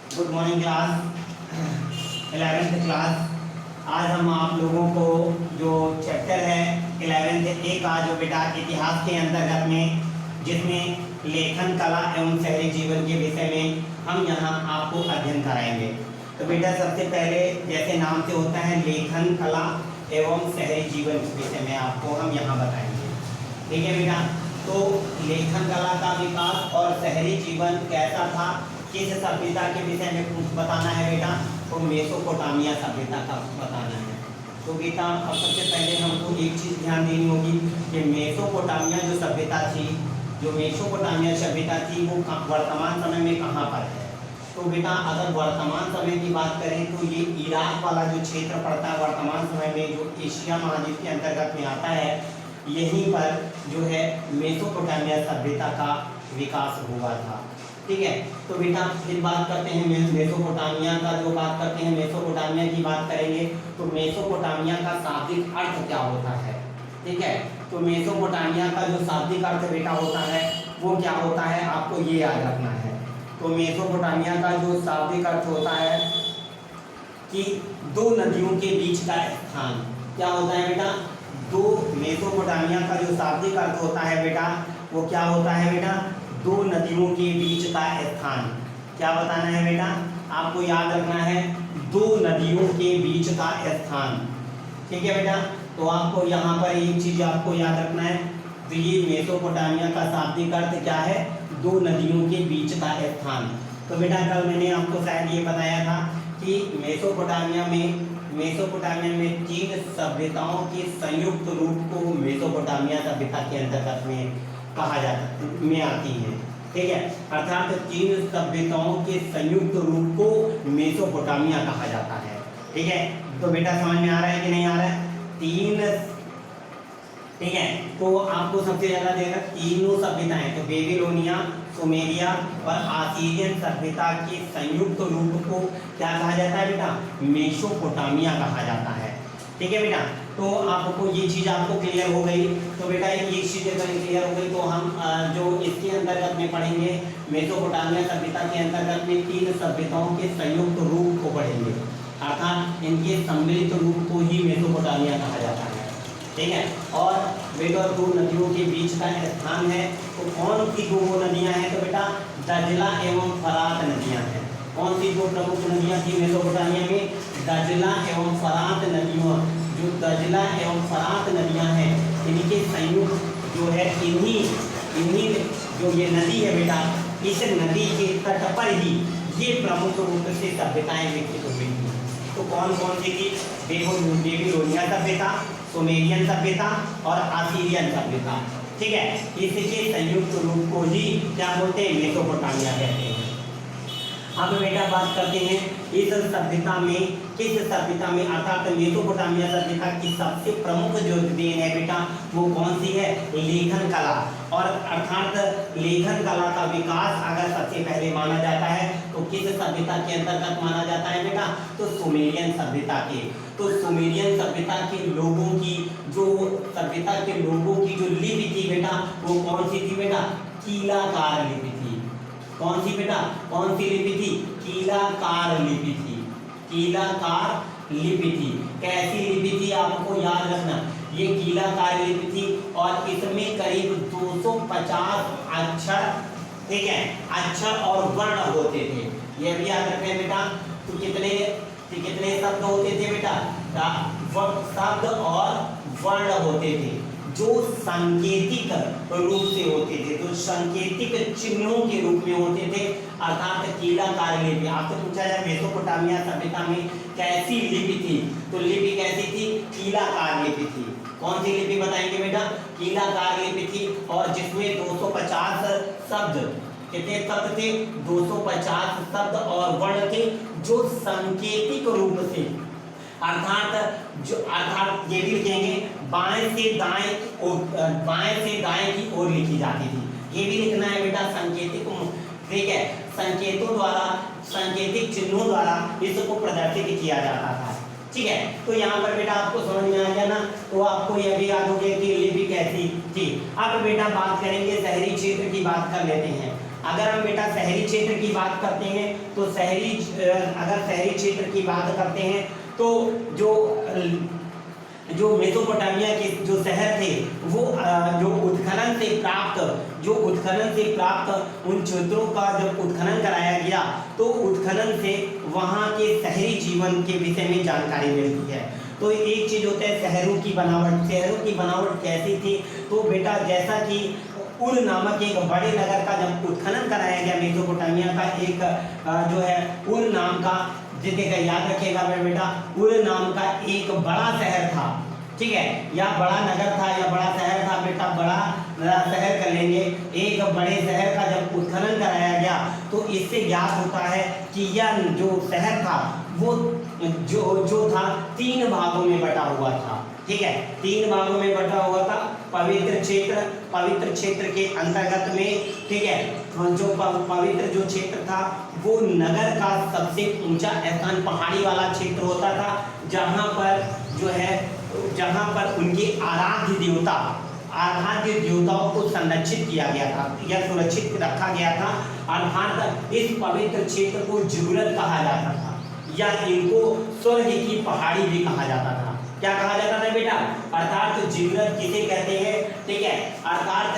Good morning class 11th class. आज हम आप लोगों को जो चैप्टर है 11th ए का जो बेटा इतिहास के अंतर्गत में, जिसमें लेखन कला एवं शहरी जीवन के विषय में हम यहाँ आपको अध्ययन कराएंगे। तो बेटा सबसे पहले जैसे नाम से होता है लेखन कला एवं शहरी जीवन के विषय में आपको हम यहाँ बताएंगे। ठीक है बेटा। तो लेखन कला का विकास और शहरी जीवन कैसा था, किस सभ्यता के विषय में कुछ बताना है बेटा, तो मेसोपोटामिया सभ्यता का बताना है। तो बेटा अब सबसे पहले हमको एक चीज़ ध्यान देनी होगी कि मेसोपोटामिया जो सभ्यता थी, जो मेसोपोटामिया सभ्यता थी वो वर्तमान समय में कहाँ पर है। तो बेटा अगर वर्तमान समय की बात करें तो ये इराक वाला जो क्षेत्र पड़ता है वर्तमान समय में, जो एशिया महाद्वीप के अंतर्गत में आता है, यहीं पर जो है मेसोपोटामिया सभ्यता का विकास हुआ था। ठीक है। तो बेटा फिर बात करते हैं मेसोपोटामिया का, जो बात करते हैं मेसोपोटामिया की बात करेंगे तो मेसोपोटामिया का शाब्दिक अर्थ क्या होता है। ठीक है। तो मेसोपोटामिया का जो शाब्दिक अर्थ बेटा होता है वो क्या होता है, आपको ये याद रखना है। तो मेसोपोटामिया का जो शाब्दिक अर्थ होता है कि दो नदियों के बीच का स्थान। क्या होता है बेटा, दो, मेसोपोटामिया का जो शाब्दिक अर्थ होता है बेटा वो क्या होता है बेटा, दो नदियों के बीच का स्थान। क्या बताना है बेटा, आपको याद रखना है दो नदियों के बीच का स्थान। ठीक है बेटा। तो आपको यहाँ पर एक चीज आपको याद रखना है, तो ये मेसोपोटामिया का शाब्दिक अर्थ क्या है, दो नदियों के बीच का स्थान। तो बेटा कल मैंने आपको शायद ये बताया था कि मेसोपोटामिया में तीन सभ्यताओं के संयुक्त रूप को मेसोपोटामिया सभ्यता के अंतर्गत में कहा जाता में आती है। ठीक है। अर्थात तीन सभ्यताओं के संयुक्त रूप को मेसोपोटामिया कहा जाता है। ठीक है। तो बेटा समझ में आ रहा है कि नहीं आ रहा है, तीन। ठीक है। तो आपको सबसे ज्यादा देगा तीनों सभ्यताएं, तो बेबीलोनिया, सुमेरिया और आसीरियन सभ्यता के संयुक्त रूप को क्या कहा जाता है बेटा, मेसोपोटामिया कहा जाता है। ठीक है बेटा। तो आपको ये चीज़ आपको क्लियर हो गई। तो बेटा एक चीज़ अगर क्लियर हो गई तो हम जो इसके अंतर्गत में पढ़ेंगे मेसोपोटामिया सभ्यता के अंतर्गत में तीन सभ्यताओं के संयुक्त रूप को पढ़ेंगे, अर्थात इनके सम्मिलित रूप को ही मेसोपोटामिया कहा जाता है। ठीक है। और बेटा दो नदियों के बीच का स्थान है, तो कौन सी दो नदियां हैं, तो बेटा दजला एवं फरात नदियां हैं। कौन सी दो प्रमुख नदियां थी मेसोपोटामिया में, दजला एवं फरात नदियों। जो दजला एवं फरात नदियां हैं इनके संयुक्त जो है इन्हीं जो ये नदी है बेटा, इस नदी के तट पर ही ये प्रमुख रूप से सभ्यताएं विकसित हुई थी। तो कौन कौन सी थी, बेबीलोनिया सभ्यता, सुमेरियन सभ्यता और आसीरियन सभ्यता। ठीक है। इसके संयुक्त रूप को ही क्या बोलते हैं, मेसोपोटामिया कहते हैं। अब बेटा बात करते हैं इस सभ्यता में, किस सभ्यता में, अर्थात मेसोपोटामिया सभ्यता की सबसे प्रमुख जो देन है बेटा वो कौन सी है, लेखन कला। और अर्थात लेखन कला का विकास अगर सबसे पहले माना जाता है तो किस सभ्यता के अंतर्गत माना जाता है बेटा, तो सुमेरियन सभ्यता के। तो सुमेरियन सभ्यता के लोगों की जो सभ्यता के लोगों की जो लिपि थी बेटा वो कौन सी थी बेटा, कीलाकार लिपि थी। कौन सी बेटा, कौन सी लिपि थी, कीलाकार लिपि थी। कीलाकार लिपि थी। कैसी लिपि थी आपको याद रखना, ये कीलाकार लिपि थी और इसमें करीब 250 अक्षर, ठीक है, अक्षर और वर्ण होते थे। ये भी याद रखें बेटा। तो कितने शब्द होते थे बेटा, शब्द और वर्ण होते थे जो सांकेतिक रूप से होते थे, तो सांकेतिक चिन्हों के रूप में होते थे, अर्थात कीलाकार लिपि। आपसे पूछा जाए मेसोपोटामिया सभ्यता में कैसी लिपि थी, तो लिपि कैसी थी, कीलाकार लिपि थी। कौन सी लिपि बताएंगे बेटा, कीलाकार लिपि थी, और जिसमें 250 शब्द, कितने शब्द थे, 250 शब्द और वर्ण थे जो सांकेतिक रूप से, अर्थात ये भी लिखेंगे बाएं से दाएं की ओर लिखी जाती थी। ये भी लिखना है बेटा सांकेतिक, ठीक है, संकेतों द्वारा, सांकेतिक चिन्हों द्वारा इसको प्रदर्शित किया जाता था। ठीक है। तो यहाँ पर बेटा आपको समझ में आ गया ना, तो आपको यह भी याद हो गया कि लिपि कैसी थी। अब बेटा बात करेंगे शहरी क्षेत्र की, बात कर लेते हैं। अगर हम बेटा शहरी क्षेत्र की बात करते हैं तो अगर शहरी क्षेत्र की बात करते हैं तो जो मेसोपोटामिया के जो शहर थे वो जो उत्खनन से प्राप्त उन क्षेत्रों का जब उत्खनन कराया गया तो उत्खनन से वहाँ के शहरी जीवन के विषय में जानकारी मिलती है। तो एक चीज़ होता है शहरों की बनावट कैसी थी, तो बेटा जैसा कि उर नामक एक बड़े नगर का जब उत्खनन कराया गया मेसोपोटामिया का एक जो है उर नाम का, जिसका याद रखिएगा बेटा, उर नाम का एक बड़ा शहर था, ठीक है, या बड़ा नगर था या बड़ा शहर था बेटा, बड़ा शहर कर लेंगे। एक बड़े शहर का जब उत्खनन कराया गया तो इससे ज्ञात होता है कि यह जो शहर था वो जो था 3 भागों में बटा हुआ था, ठीक है, 3 भागों में बटा हुआ था। पवित्र क्षेत्र के अंतर्गत में, ठीक है, जो पवित्र जो क्षेत्र था वो नगर का सबसे ऊंचा स्थान पहाड़ी वाला क्षेत्र होता था, जहाँ पर उनके आराध्य देवताओं को संरक्षित किया गया था या सुरक्षित रखा गया था। अर्थात इस पवित्र क्षेत्र को जिगुरत कहा जाता था या इनको स्वर्ग की पहाड़ी भी कहा जाता था। क्या कहा जाता था बेटा? अर्थात जिगुरत किसे कहते हैं, ठीक है, अर्थात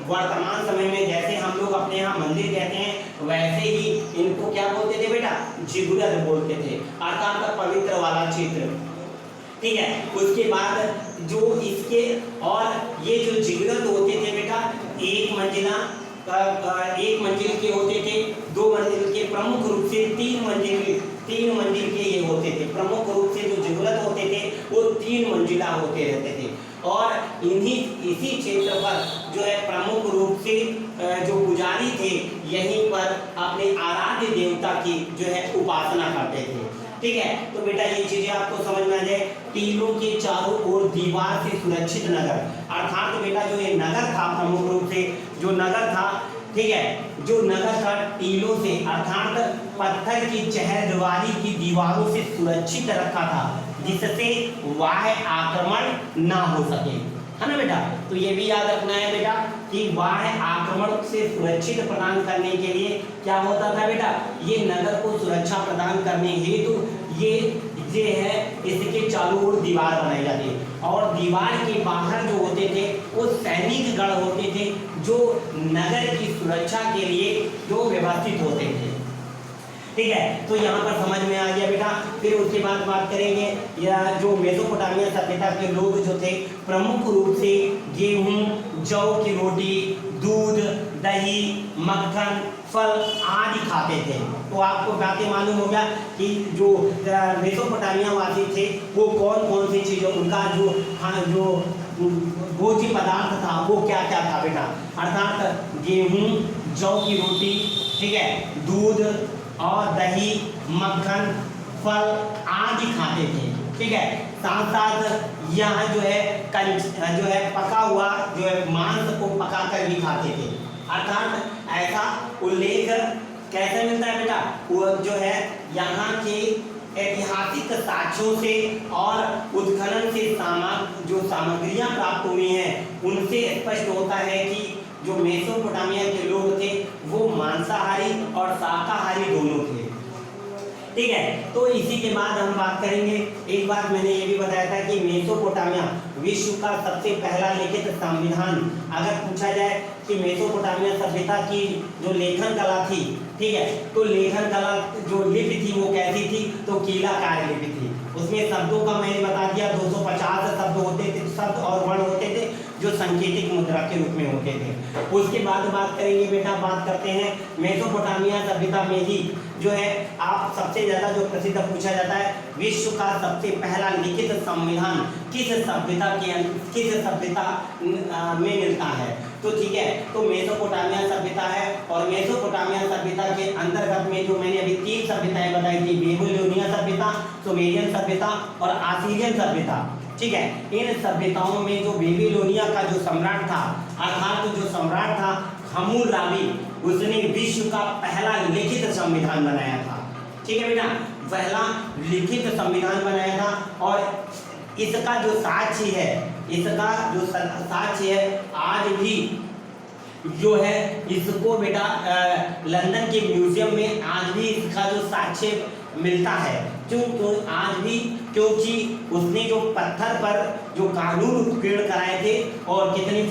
वर्तमान समय में जैसे हम लोग अपने यहाँ मंदिर कहते हैं वैसे ही इनको क्या बोलते थे बेटा? जिगुरत बोलते थे, अर्थात पवित्र वाला क्षेत्र, ठीक है। उसके बाद जो इसके और ये जो जिगुरत होते थे बेटा एक मंजिल के होते थे, 2 मंजिल के, प्रमुख रूप से 3 मंजिल के ये होते थे। प्रमुख रूप से जो जिगुरत होते थे वो 3 मंजिला होते रहते थे और इसी क्षेत्र पर जो है प्रमुख रूप से जो पुजारी थे यहीं पर अपने आराध्य देवता की जो है उपासना करते थे, ठीक है। तो बेटा ये चीजें आपको समझ में आ जाए। टीलों के चारों ओर दीवार से सुरक्षित नगर, अर्थात बेटा जो ये नगर था प्रमुख रूप से जो नगर था, ठीक है, जो नगर था टीलों से अर्थात पत्थर की चहरदीवारी की दीवारों से सुरक्षित रखा था जिससे बाह्य आक्रमण ना हो सके, है ना बेटा। तो ये भी याद रखना है बेटा कि बाह्य आक्रमण से सुरक्षित प्रदान करने के लिए क्या होता था बेटा? ये नगर को सुरक्षा प्रदान करने हेतु ये है इसके चारों ओर दीवार बनाई जाती है और दीवार के बाहर जो होते थे वो सैनिक गढ़ होते थे जो नगर की सुरक्षा के लिए जो व्यवस्थित होते थे, ठीक है। तो यहाँ पर समझ में आ गया बेटा। फिर उसके बाद बात करेंगे या जो मेसोपोटामिया सभ्यता के लोग जो थे प्रमुख रूप से गेहूं, जौ की रोटी, दूध, दही, मक्खन, फल आदि खाते थे। तो आपको बातें मालूम हो गया कि जो मेसोपोटामिया वासी थे वो कौन कौन सी चीज़ों उनका जो भोज्य पदार्थ था वो क्या क्या था बेटा? अर्थात गेहूं, जौ की रोटी, ठीक है, दूध और दही, मक्खन, फल आदि खाते थे, ठीक है। साथ साथ यहाँ जो है पका हुआ जो है मांस को पका कर भी खाते थे। अर्थात ऐसा उल्लेख कैसे मिलता है बेटा? वो जो है यहाँ के ऐतिहासिक साक्ष्यों से और उत्खनन से जो सामग्रियाँ प्राप्त हुई हैं उनसे स्पष्ट होता है कि जो मेसोपोटामिया के लोग थे वो मांसाहारी और शाकाहारी दोनों थे, ठीक है। तो इसी के बाद हम बात करेंगे, एक बात मैंने ये भी बताया था कि मेसोपोटामिया विश्व का सबसे पहला लिखित संविधान। अगर पूछा जाए कि मेसोपोटामिया सभ्यता की जो लेखन कला थी, ठीक है, तो लेखन कला जो लिपि थी वो कैसी थी? तो कीलाकार लिपि थी। उसमें शब्दों का मैंने बता दिया 250 शब्द होते थे, शब्द और वर्ण होते थे जो सांकेतिक मुद्रा के रूप में होते थे। उसके बाद बात करेंगे बेटा, बात करते हैं मेसोपोटामिया सभ्यता में ही जो है आप सबसे ज़्यादा जो प्रसिद्ध पूछा जाता है विश्व का सबसे पहला लिखित संविधान किस सभ्यता में मिलता है? तो ठीक है, तो मेसोपोटामिया सभ्यता है और मेसोपोटामिया सभ्यता के अंतर्गत में जो मैंने अभी 3 सभ्यताएं बताई थी, बेबीलोनिया सभ्यता, सुमेरियन सभ्यता और असीरियन सभ्यता, ठीक है। इन सभ्यताओं में जो बेबीलोनिया का जो सम्राट था अर्थात जो सम्राट था हम्मुराबी, उसने विश्व का पहला लिखित संविधान बनाया था, ठीक है बेटा, पहला लिखित संविधान बनाया था। और इसका जो साक्ष्य है आज भी जो है इसको बेटा लंदन के म्यूजियम में आज भी इसका जो साक्ष्य मिलता है। क्यों? तो आज भी क्योंकि उसने जो पत्थर पर जो कानून उत्कीर्ण कराए थे और कितने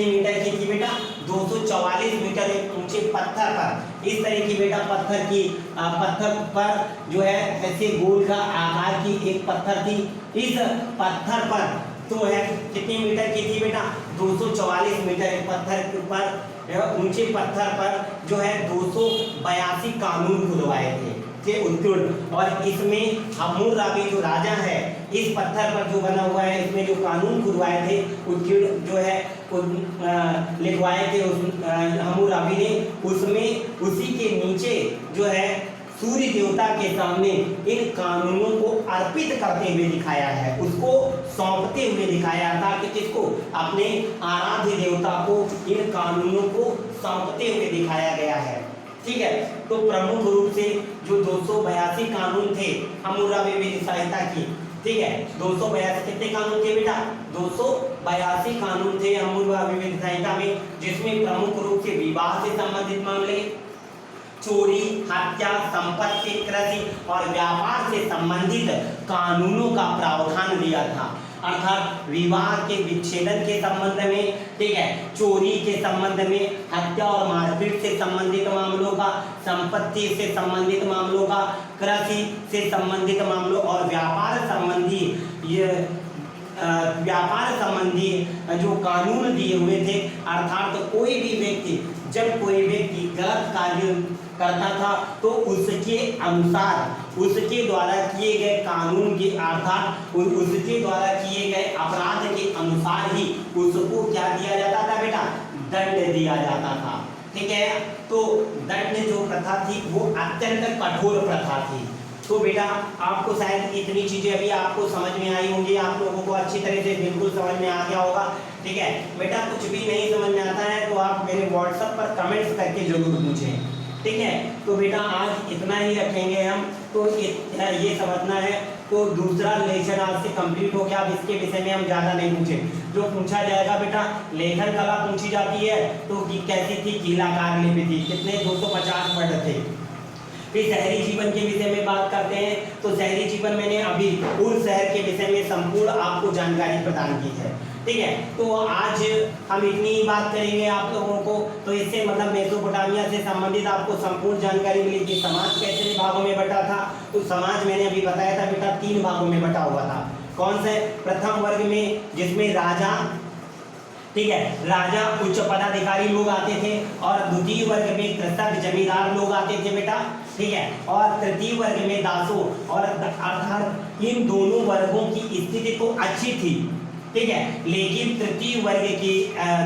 मीटर की थी बेटा, 244 मीटर एक ऊंचे पत्थर पर, इस तरह की बेटा पत्थर पर जो है ऐसे गोल का आकार की एक पत्थर थी। इस पत्थर पर तो है कितने मीटर की थी बेटा, 244 मीटर एक पत्थर पर, ऊंचे पत्थर पर जो है 282 कानून खुदवाए थे उत्कीर्ण। और इसमें हम्मुर्राबी जो राजा है, इस पत्थर पर जो बना हुआ है, इसमें जो कानून खुदवाए थे उत्कीर्ण जो है लिखवाए थे हम्मुर्राबी ने, उसमें उसी के नीचे जो है सूर्य देवता के सामने इन कानूनों को अर्पित करते हुए दिखाया है, उसको सौंपते हुए दिखाया था कि किसको, अपने आराध्य देवता को इन कानूनों को सौंपते हुए दिखाया गया है। ठीक है, तो प्रमुख रूप से जो 282 कानून थे हम्मुर्राबी विधि संहिता की, ठीक है, 282 कितने कानून थे बेटा, 282 कानून थे हम्मुर्राबी विधि संहिता में, जिसमें प्रमुख रूप से विवाह से संबंधित मामले, चोरी, हत्या, संपत्ति, कृषि और व्यापार से संबंधित कानूनों का प्रावधान दिया था। अर्थात विवाह के विच्छेदन के संबंध में, ठीक है, चोरी के संबंध में, हत्या और मारपीट से संबंधित मामलों का, संपत्ति से संबंधित मामलों का, कृषि से संबंधित मामलों और व्यापार संबंधी जो कानून दिए हुए थे। अर्थात कोई भी व्यक्ति, जब कोई व्यक्ति गलत कार्य करता था तो उसके अनुसार, उसके द्वारा किए गए कानून के अर्थात उसके द्वारा किए गए अपराध के अनुसार ही उसको क्या दिया जाता था बेटा, दंड दिया जाता था। ठीक है, तो दंड जो प्रथा थी वो अत्यंत कठोर प्रथा थी। तो बेटा आपको शायद इतनी चीजें अभी आपको समझ में आई होंगी, आप लोगों को अच्छी तरह से बिल्कुल समझ में आ गया होगा। ठीक है बेटा, कुछ भी नहीं समझ में आता है तो आप मेरे व्हाट्सएप पर कमेंट्स करके जरूर पूछें। ठीक है, तो बेटा आज इतना ही रखेंगे हम, तो ये समझना है। तो दूसरा लेक्चर आज से कंप्लीट हो गया। अब इसके विषय में हम ज़्यादा नहीं पूछें, जो पूछा जाएगा बेटा लेखन कला पूछी जाती है तो कैसी थी, कीलाकार लिपि थी, कितने 250 वर्ड थे। फिर शहरी जीवन के विषय में बात करते हैं, तो शहरी जीवन मैंने अभी उस शहर के विषय में संपूर्ण आपको जानकारी प्रदान की है। ठीक है, तो आज हम इतनी ही बात करेंगे आप लोगों को। तो इससे मतलब मेसोपोटामिया से संबंधित आपको संपूर्ण जानकारी मिली कि समाज कैसे भागों में बटा था। तो समाज मैंने अभी बताया था बेटा 3 भागों में बटा हुआ था। कौन से? प्रथम वर्ग में जिसमें राजा, ठीक है, राजा उच्च पदाधिकारी लोग आते थे, और द्वितीय वर्ग में कृषक जमींदार लोग आते थे बेटा। ठीक है, और तृतीय वर्ग में दासों, और अर्थात इन दोनों वर्गों की स्थिति तो अच्छी थी, ठीक है, लेकिन तृतीय वर्ग की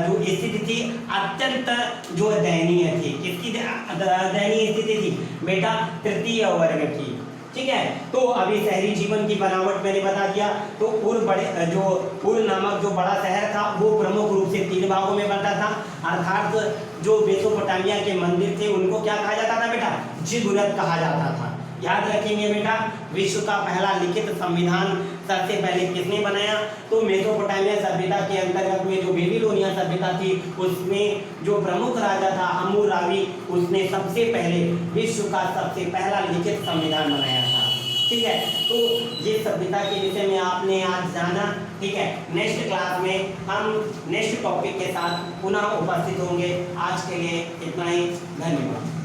जो स्थिति थी अत्यंत जो दयनीय थी। किसकी दयनीय स्थिति थी बेटा? तृतीय वर्ग की। ठीक है, तो अभी शहरी जीवन की बनावट मैंने बता दिया। तो उर नामक जो बड़ा शहर था वो प्रमुख रूप से 3 भागों में बंटा था। अर्थात जो मेसोपोटामिया के मंदिर थे उनको क्या कहा जाता था बेटा? जिगुरत कहा जाता था। याद रखेंगे बेटा, विश्व का पहला लिखित संविधान सबसे पहले किसने बनाया? तो मेसोपोटामिया सभ्यता के अंतर्गत में जो बेबीलोनिया सभ्यता थी उसमें जो प्रमुख राजा था हम्मुर्राबी, उसने सबसे पहले विश्व का सबसे पहला लिखित संविधान बनाया था। ठीक है, तो ये सभ्यता के विषय में आपने आज जाना। ठीक है, नेक्स्ट क्लास में हम नेक्स्ट टॉपिक के साथ पुनः उपस्थित होंगे। आज के लिए इतना ही, धन्यवाद।